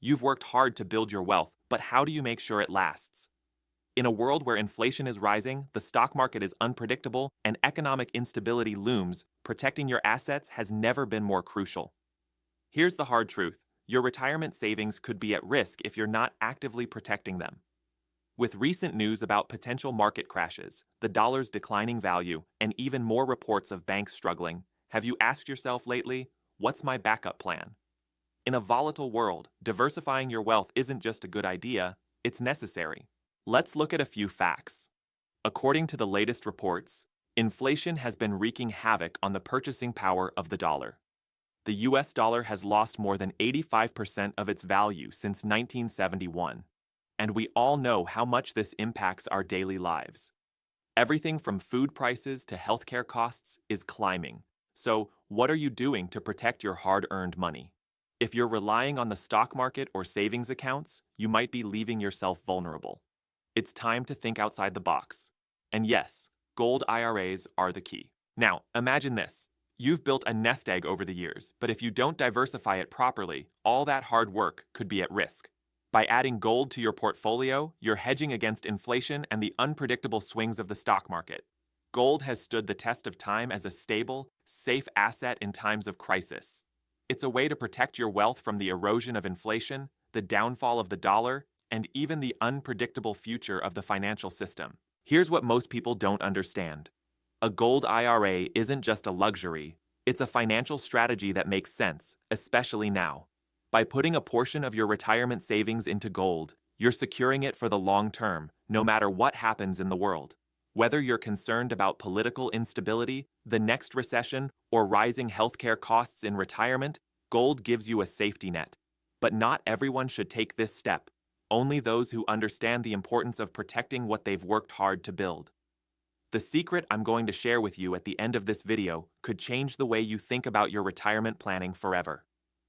You've worked hard to build your wealth, but how do you make sure it lasts? In a world where inflation is rising, the stock market is unpredictable, and economic instability looms, protecting your assets has never been more crucial. Here's the hard truth: your retirement savings could be at risk if you're not actively protecting them. With recent news about potential market crashes, the dollar's declining value, and even more reports of banks struggling, have you asked yourself lately, what's my backup plan? In a volatile world, diversifying your wealth isn't just a good idea, it's necessary. Let's look at a few facts. According to the latest reports, inflation has been wreaking havoc on the purchasing power of the dollar. The US dollar has lost more than 85% of its value since 1971, and we all know how much this impacts our daily lives. Everything from food prices to healthcare costs is climbing. So, what are you doing to protect your hard-earned money? If you're relying on the stock market or savings accounts, you might be leaving yourself vulnerable. It's time to think outside the box. And yes, gold IRAs are the key. Now, imagine this. You've built a nest egg over the years, but if you don't diversify it properly, all that hard work could be at risk. By adding gold to your portfolio, you're hedging against inflation and the unpredictable swings of the stock market. Gold has stood the test of time as a stable, safe asset in times of crisis. It's a way to protect your wealth from the erosion of inflation, the downfall of the dollar, and even the unpredictable future of the financial system. Here's what most people don't understand. A gold IRA isn't just a luxury, it's a financial strategy that makes sense, especially now. By putting a portion of your retirement savings into gold, you're securing it for the long term, no matter what happens in the world. Whether you're concerned about political instability, the next recession, or rising healthcare costs in retirement, gold gives you a safety net. But not everyone should take this step. Only those who understand the importance of protecting what they've worked hard to build. The secret I'm going to share with you at the end of this video could change the way you think about your retirement planning forever.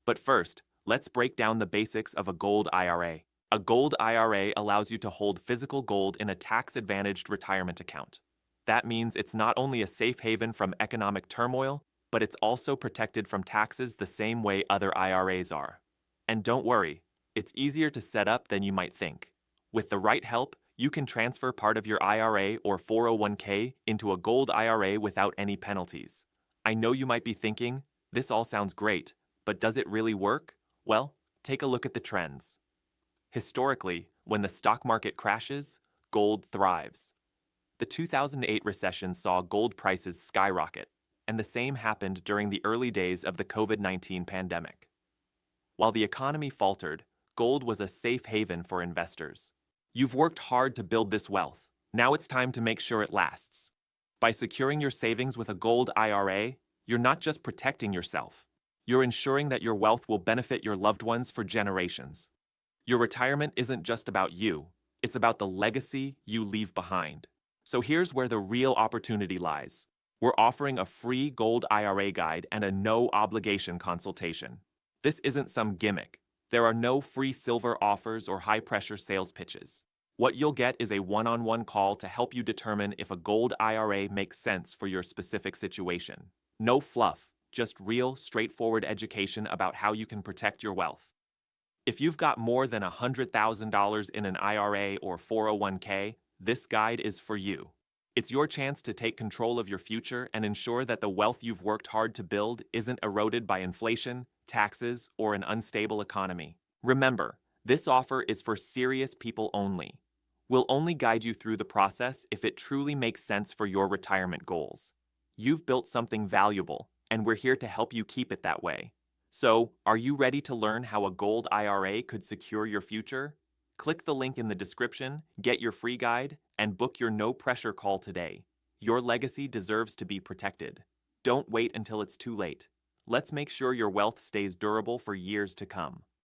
But first, let's break down the basics of a gold IRA. A gold IRA allows you to hold physical gold in a tax-advantaged retirement account. That means it's not only a safe haven from economic turmoil, but it's also protected from taxes the same way other IRAs are. And don't worry, it's easier to set up than you might think. With the right help, you can transfer part of your IRA or 401k into a gold IRA without any penalties. I know you might be thinking, this all sounds great, but does it really work? Well, take a look at the trends. Historically, when the stock market crashes, gold thrives. The 2008 recession saw gold prices skyrocket, and the same happened during the early days of the COVID-19 pandemic. While the economy faltered, gold was a safe haven for investors. You've worked hard to build this wealth. Now it's time to make sure it lasts. By securing your savings with a gold IRA, you're not just protecting yourself. You're ensuring that your wealth will benefit your loved ones for generations. Your retirement isn't just about you. It's about the legacy you leave behind. So here's where the real opportunity lies. We're offering a free gold IRA guide and a no-obligation consultation. This isn't some gimmick. There are no free silver offers or high-pressure sales pitches. What you'll get is a one-on-one call to help you determine if a gold IRA makes sense for your specific situation. No fluff, just real, straightforward education about how you can protect your wealth. If you've got more than $100,000 in an IRA or 401k, this guide is for you. It's your chance to take control of your future and ensure that the wealth you've worked hard to build isn't eroded by inflation, taxes, or an unstable economy. Remember, this offer is for serious people only. We'll only guide you through the process if it truly makes sense for your retirement goals. You've built something valuable, and we're here to help you keep it that way. So, are you ready to learn how a gold IRA could secure your future? Click the link in the description, get your free guide, and book your no-pressure call today. Your legacy deserves to be protected. Don't wait until it's too late. Let's make sure your wealth stays durable for years to come.